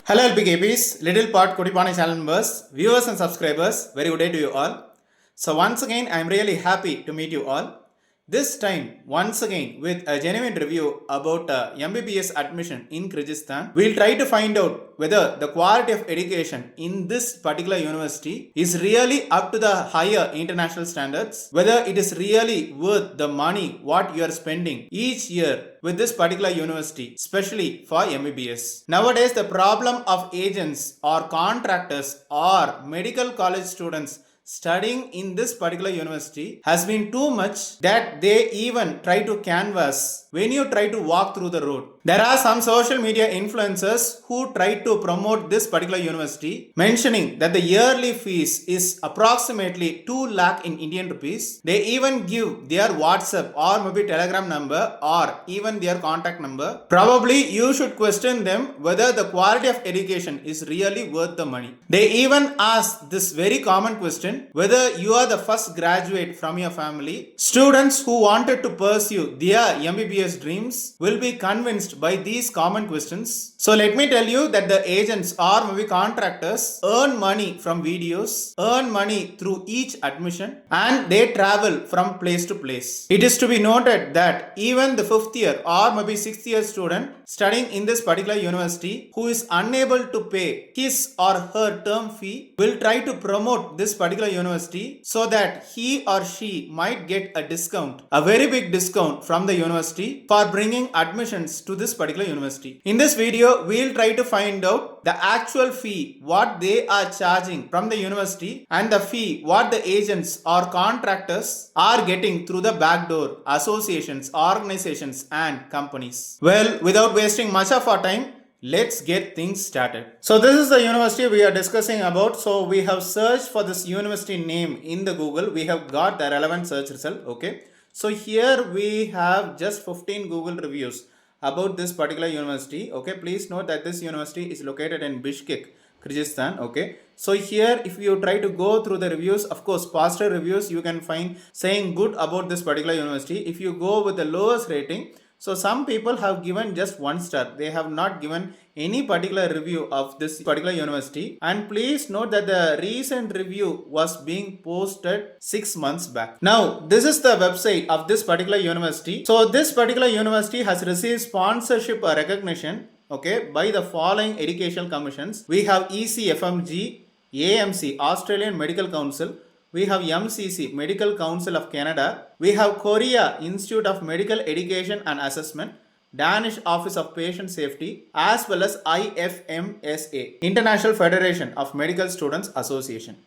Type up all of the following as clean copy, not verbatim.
Hello LPKPs, Little Part Kutti Paanai channel members, viewers and subscribers, very good day to you all. So once again, I am really happy to meet you all. This time, once again, with a genuine review about MBBS admission in Kyrgyzstan, we'll try to find out whether the quality of education in this particular university is really up to the higher international standards, whether it is really worth the money what you are spending each year with this particular university, especially for MBBS. Nowadays, the problem of agents or contractors or medical college students studying in this particular university has been too much that they even try to canvass when you try to walk through the road. There are some social media influencers who try to promote this particular university, mentioning that the yearly fees is approximately 2 lakh in Indian rupees. They even give their WhatsApp or maybe Telegram number or even their contact number. Probably you should question them whether the quality of education is really worth the money. They even ask this very common question, whether you are the first graduate from your family. Students who wanted to pursue their MBBS dreams will be convinced by these common questions. So let me tell you that the agents or maybe contractors earn money from videos, earn money through each admission, and they travel from place to place. It is to be noted that even the 5th year or maybe 6th year student studying in this particular university who is unable to pay his or her term fee will try to promote this particular university so that he or she might get a discount, a very big discount from the university for bringing admissions to this particular university. In this video, we will try to find out the actual fee what they are charging from the university and the fee what the agents or contractors are getting through the backdoor associations, organizations and companies. Well, without wasting much of our time, let's get things started. So this is the university we are discussing about. So we have searched for this university name in the Google. We have got the relevant search result. Okay. So here we have just 15 Google reviews about this particular university. Okay. Please note that this university is located in Bishkek, Kyrgyzstan. Okay. So here if you try to go through the reviews, of course positive reviews you can find saying good about this particular university. If you go with the lowest rating, so some people have given just 1 star. They have not given any particular review of this particular university. And please note that the recent review was being posted 6 months back. Now, this is the website of this particular university. So this particular university has received sponsorship recognition, okay, by the following educational commissions. We have ECFMG, AMC, Australian Medical Council. We have MCC, Medical Council of Canada. We have Korea Institute of Medical Education and Assessment, Danish Office of Patient Safety, as well as IFMSA, International Federation of Medical Students Association.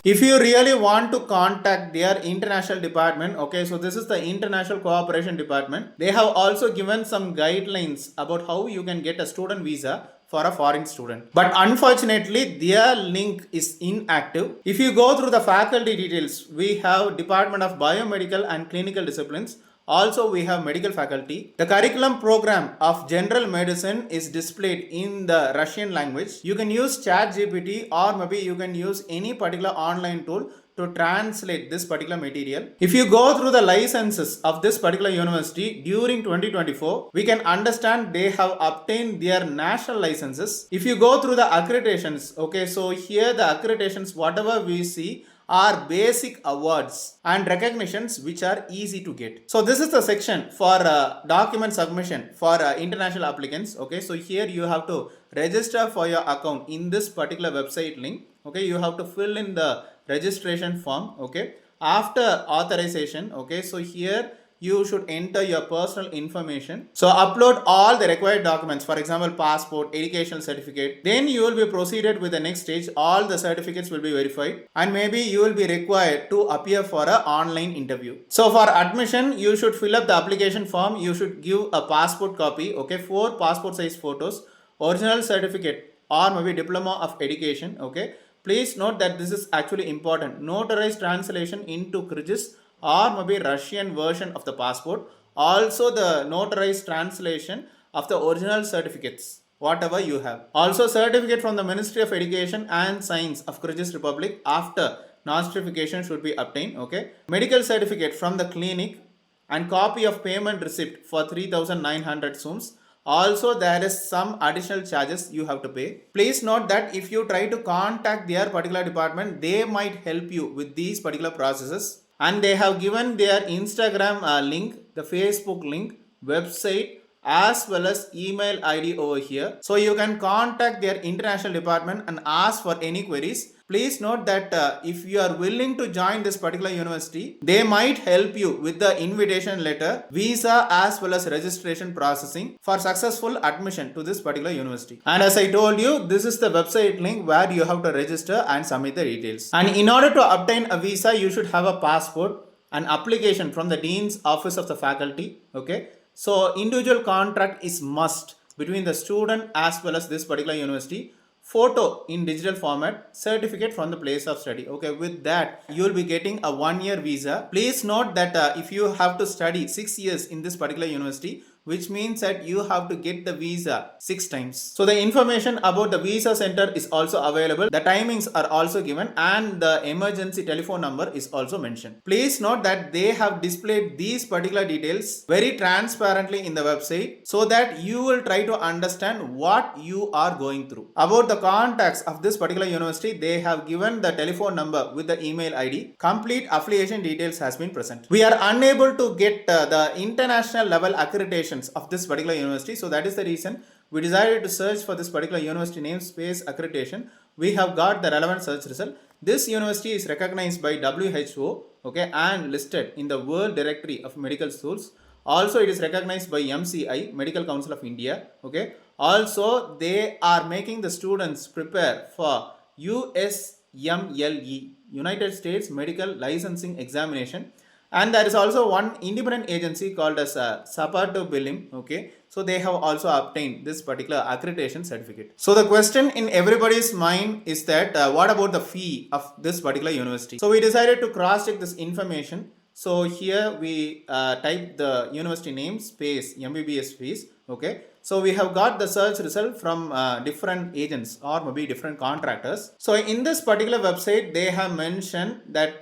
If you really want to contact their international department, okay, so this is the International Cooperation Department. They have also given some guidelines about how you can get a student visa for a foreign student. But unfortunately, their link is inactive. If you go through the faculty details, we have Department of Biomedical and Clinical Disciplines. Also, we have medical faculty. The curriculum program of general medicine is displayed in the Russian language. You can use ChatGPT or maybe you can use any particular online tool to translate this particular material. If you go through the licenses of this particular university during 2024, we can understand they have obtained their national licenses. If you go through the accreditations, okay, so here the accreditations, whatever we see, are basic awards and recognitions which are easy to get. So this is the section for document submission for international applicants. Okay, so here you have to register for your account in this particular website link. Okay, you have to fill in the registration form. Okay, after authorization, okay, so here you should enter your personal information. So upload all the required documents, for example, passport, educational certificate. Then you will be proceeded with the next stage. All the certificates will be verified and maybe you will be required to appear for an online interview. So for admission, you should fill up the application form. You should give a passport copy, okay, 4 passport size photos, original certificate or maybe diploma of education, okay. Please note that this is actually important. Notarized translation into Kyrgyz or maybe Russian version of the passport. Also the notarized translation of the original certificates, whatever you have. Also certificate from the Ministry of Education and Science of Kyrgyz Republic after nostrification should be obtained. Okay. Medical certificate from the clinic and copy of payment receipt for 3900 sums. Also, there is some additional charges you have to pay. Please note that if you try to contact their particular department, they might help you with these particular processes. And they have given their Instagram link, the Facebook link, website, as well as email ID over here. So you can contact their international department and ask for any queries. Please note that if you are willing to join this particular university, they might help you with the invitation letter, visa, as well as registration processing for successful admission to this particular university. And as I told you, this is the website link where you have to register and submit the details. And in order to obtain a visa, you should have a passport, an application from the Dean's Office of the Faculty. Okay. So individual contract is must between the student as well as this particular university. Photo in digital format, certificate from the place of study. Okay, with that you will be getting a 1-year visa. Please note that if you have to study 6 years in this particular university, which means that you have to get the visa 6 times. So the information about the visa center is also available. The timings are also given and the emergency telephone number is also mentioned. Please note that they have displayed these particular details very transparently in the website so that you will try to understand what you are going through. About the contacts of this particular university, they have given the telephone number with the email ID. Complete affiliation details has been present. We are unable to get the international level accreditation of this particular university, so that is the reason we decided to search for this particular university name space accreditation. We have got the relevant search result. This university is recognized by WHO, okay, and listed in the World Directory of Medical Schools. Also, it is recognized by MCI, Medical Council of India. Okay. Also, they are making the students prepare for USMLE, United States Medical Licensing Examination. And there is also one independent agency called as Sapato Bilim. Okay, so they have also obtained this particular accreditation certificate. So the question in everybody's mind is that what about the fee of this particular university? So we decided to cross check this information. So here we type the university name space MBBS fees. Okay, so we have got the search result from different agents or maybe different contractors. So in this particular website, they have mentioned that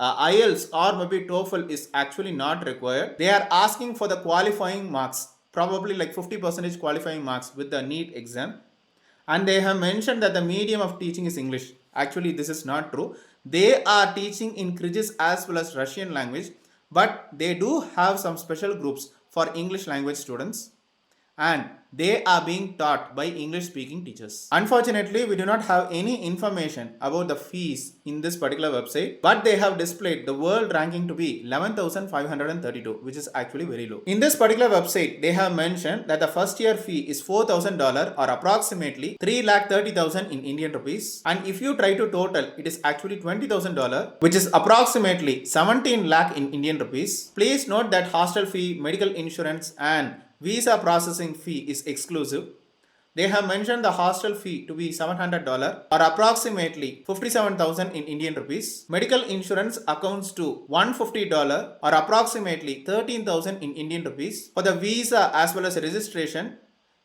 IELTS or maybe TOEFL is actually not required. They are asking for the qualifying marks, probably like 50% qualifying marks with the NEET exam. And they have mentioned that the medium of teaching is English. Actually, this is not true. They are teaching in Kyrgyz as well as Russian language, but they do have some special groups for English language students. And they are being taught by English speaking teachers. Unfortunately, we do not have any information about the fees in this particular website, but they have displayed the world ranking to be 11,532, which is actually very low. In this particular website, they have mentioned that the first year fee is $4,000 or approximately 3,30,000 in Indian rupees. And if you try to total, it is actually $20,000, which is approximately 17 lakh in Indian rupees. Please note that hostel fee, medical insurance and visa processing fee is exclusive. They have mentioned the hostel fee to be $700 or approximately 57,000 in Indian rupees. Medical insurance accounts to $150 or approximately 13,000 in Indian rupees. For the visa as well as registration,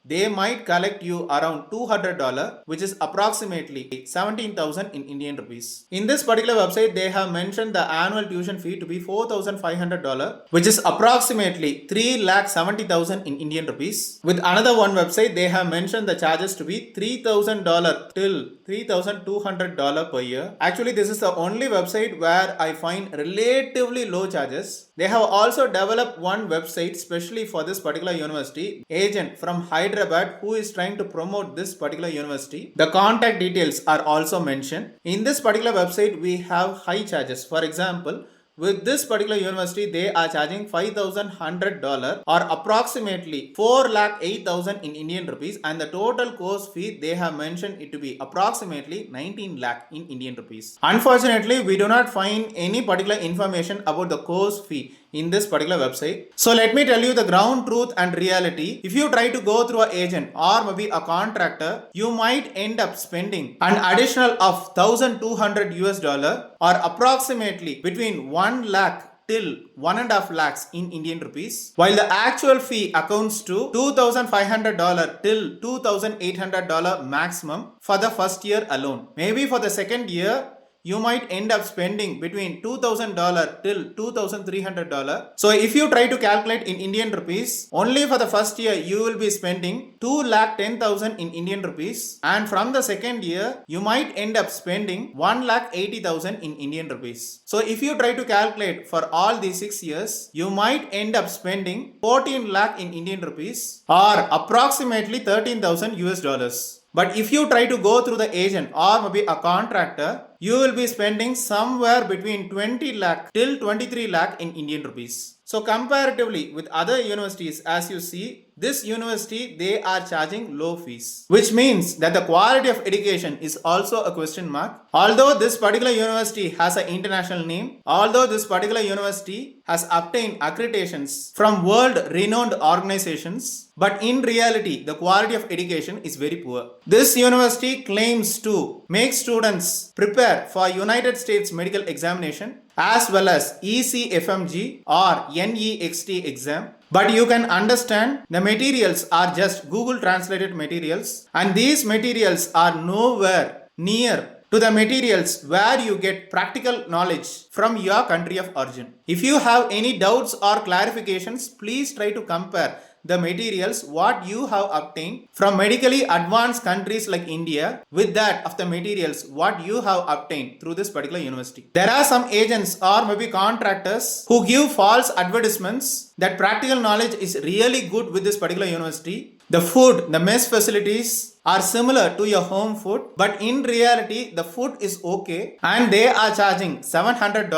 they might collect you around $200, which is approximately 17,000 in Indian rupees. In this particular website, they have mentioned the annual tuition fee to be $4,500, which is approximately 3,70,000 in Indian rupees. With another one website, they have mentioned the charges to be $3,000 till $3,200 per year. Actually, this is the only website where I find relatively low charges. They have also developed one website specially for this particular university, agent from Hyderabad who is trying to promote this particular university. The contact details are also mentioned. In this particular website, we have high charges. For example, with this particular university, they are charging $5,100 or approximately 4,08,000 in Indian rupees, and the total course fee they have mentioned it to be approximately 19 lakh in Indian rupees. Unfortunately, we do not find any particular information about the course fee in this particular website. So let me tell you the ground truth and reality. If you try to go through an agent or maybe a contractor, you might end up spending an additional of $1,200 or approximately between 1 lakh till 1.5 lakhs in Indian rupees, while the actual fee accounts to $2,500 till $2,800 maximum for the first year alone. Maybe for the second year, you might end up spending between $2,000 till $2,300. So if you try to calculate in Indian rupees, only for the first year you will be spending 2,10,000 in Indian rupees, and from the second year you might end up spending 1,80,000 in Indian rupees. So if you try to calculate for all these 6 years, you might end up spending 14 lakh in Indian rupees, or approximately 13,000 US dollars. But if you try to go through the agent or maybe a contractor, you will be spending somewhere between 20 lakh till 23 lakh in Indian rupees. So comparatively with other universities, as you see, this university, they are charging low fees, which means that the quality of education is also a question mark. Although this particular university has an international name, although this particular university has obtained accreditations from world renowned organizations, but in reality, the quality of education is very poor. This university claims to make students prepare for United States medical examination as well as ECFMG or NEXT exam. But you can understand the materials are just Google translated materials, and these materials are nowhere near to the materials where you get practical knowledge from your country of origin. If you have any doubts or clarifications, please try to compare the materials what you have obtained from medically advanced countries like India with that of the materials what you have obtained through this particular university. There are some agents or maybe contractors who give false advertisements that practical knowledge is really good with this particular university. The food, the mess facilities are similar to your home food, but in reality the food is okay, and they are charging $700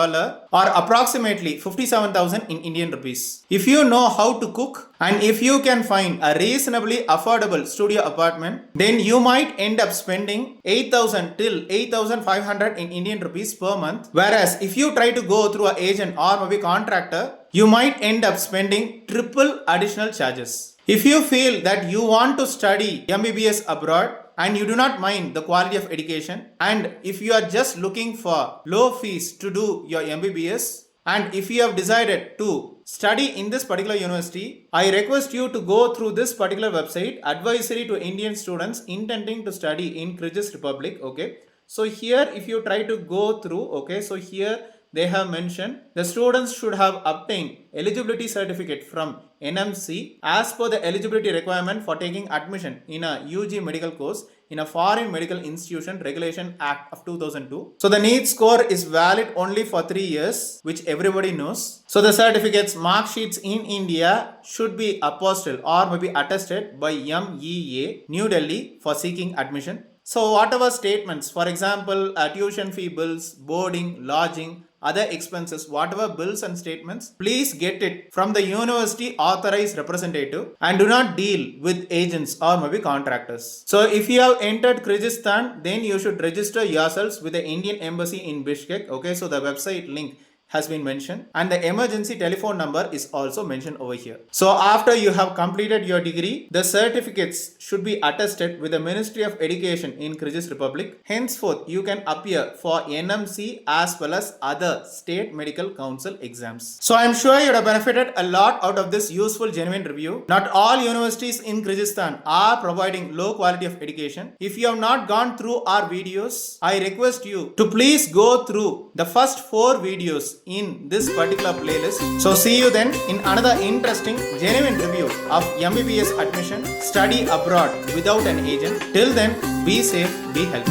or approximately 57,000 in Indian rupees. If you know how to cook and if you can find a reasonably affordable studio apartment, then you might end up spending 8,000 till 8,500 in Indian rupees per month. Whereas if you try to go through an agent or maybe contractor, you might end up spending triple additional charges. If you feel that you want to study MBBS abroad and you do not mind the quality of education, and if you are just looking for low fees to do your MBBS, and if you have decided to study in this particular university, I request you to go through this particular website, Advisory to Indian Students Intending to Study in Kyrgyzstan Republic. Okay, so here if you try to go through, okay, so here they have mentioned the students should have obtained eligibility certificate from NMC as per the eligibility requirement for taking admission in a UG medical course in a foreign medical institution regulation act of 2002. So the NEET score is valid only for 3 years, which everybody knows. So the certificates, mark sheets in India should be apostilled or maybe attested by MEA New Delhi for seeking admission. So whatever statements, for example, tuition fee bills, boarding, lodging, other expenses, whatever bills and statements, please get it from the university authorized representative and do not deal with agents or maybe contractors. So if you have entered Kyrgyzstan, then you should register yourselves with the Indian Embassy in Bishkek. Okay, so the website link has been mentioned and the emergency telephone number is also mentioned over here. So after you have completed your degree, the certificates should be attested with the Ministry of Education in Kyrgyzstan Republic. Henceforth, you can appear for NMC as well as other state medical council exams. So I am sure you have benefited a lot out of this useful genuine review. Not all universities in Kyrgyzstan are providing low quality of education. If you have not gone through our videos, I request you to please go through the first 4 videos in this particular playlist. So see you then in another interesting genuine review of MBBS admission, study abroad without an agent. Till then, be safe, be healthy.